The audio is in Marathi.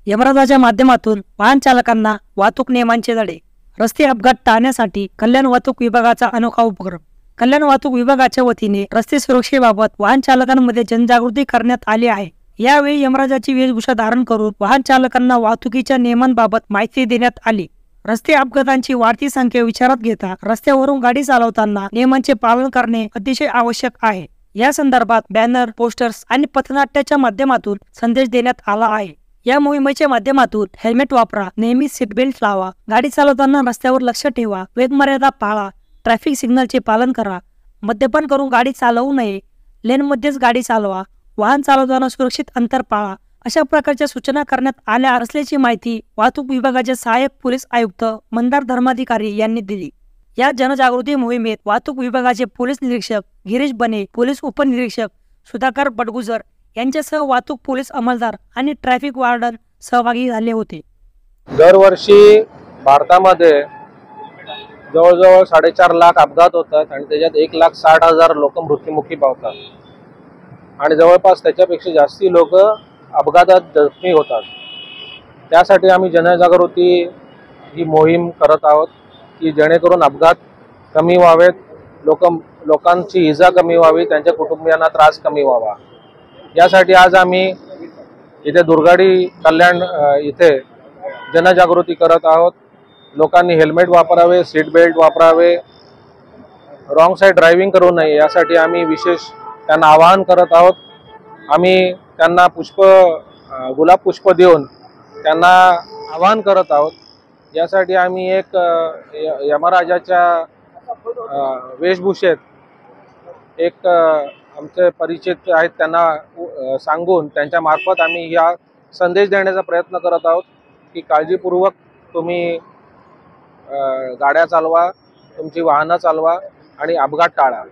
यमराजाच्या माध्यमातून वाहन चालकांना वाहतूक नियमांचे धडे। रस्ते अपघात टाळण्यासाठी कल्याण वाहतूक विभागाचा अनोखा उपक्रम। कल्याण वाहतूक विभागाच्या वतीने रस्ते सुरक्षेबाबत वाहन चालकांमध्ये जनजागृती करण्यात आली आहे। यावेळी यमराजाची वेशभूषा धारण करून वाहन चालकांना वाहतुकीच्या नियमांबाबत माहिती देण्यात आली। रस्ते अपघातांची वाढती संख्या विचारात घेता रस्त्यावरून गाडी चालवताना नियमांचे पालन करणे अतिशय आवश्यक आहे। या संदर्भात बॅनर, पोस्टर्स आणि पथनाट्याच्या माध्यमातून संदेश देण्यात आला आहे। या मोहिमेच्या माध्यमातून हेल्मेट वापरा, नेहमी सीट बेल्ट लावा, गाडी चालवताना रस्त्यावर लक्ष ठेवा, वेग मर्यादा पाळा, ट्रॅफिक सिग्नलचे पालन करा, मद्यपान करून गाडी चालवू नये, लेनमध्येच गाडी चालवा, वाहन चालवताना सुरक्षित अंतर पाळा, अशा प्रकारच्या सूचना करण्यात आल्या असल्याची माहिती वाहतूक विभागाचे सहाय्यक पोलीस आयुक्त मंदार धर्माधिकारी यांनी दिली। या जनजागृती मोहिमेत वाहतूक विभागाचे पोलीस निरीक्षक गिरीश बने, पोलीस उपनिरीक्षक सुधाकर बडगुजर यांच्यासह वाहतूक पोलीस अंमलदार आणि ट्रॅफिक वार्डन सहभागी झाले होते। दरवर्षी भारतामध्ये जवळजवळ 4.5 लाख अपघात होतात आणि त्याच्यात 1,60,000 लोक मृत्युमुखी पावतात आणि जवळपास त्याच्यापेक्षा जास्ती लोक अपघातात जखमी होतात। त्यासाठी आम्ही जनजागृती ही मोहीम करत आहोत की जेणेकरून अपघात कमी व्हावेत, लोकांची इजा कमी व्हावी, त्यांच्या कुटुंबियांना त्रास कमी व्हावा। यासाठी आज आम्ही इथे दुर्गाडी कल्याण इथे जनजागृती करत आहोत। लोकांनी हेल्मेट वापरावे, सीट बेल्ट वापरावे, रॉंग साईड ड्रायव्हिंग करू नये यासाठी आम्ही विशेष त्यांना आवाहन करत आहोत। आम्ही त्यांना गुलाब पुष्प देऊन त्यांना आवाहन करत आहोत। यासाठी आम्ही एक यमराजाच्या वेशभूषेत एक आमचे परिचित आहेत त्यांना सांगून त्यांच्या मार्फत आम्ही या संदेश देण्याचा प्रयत्न करत आहोत की काळजीपूर्वक तुम्ही गाड्या चालवा, तुमची वाहनं चालवा आणि अपघात टाळा।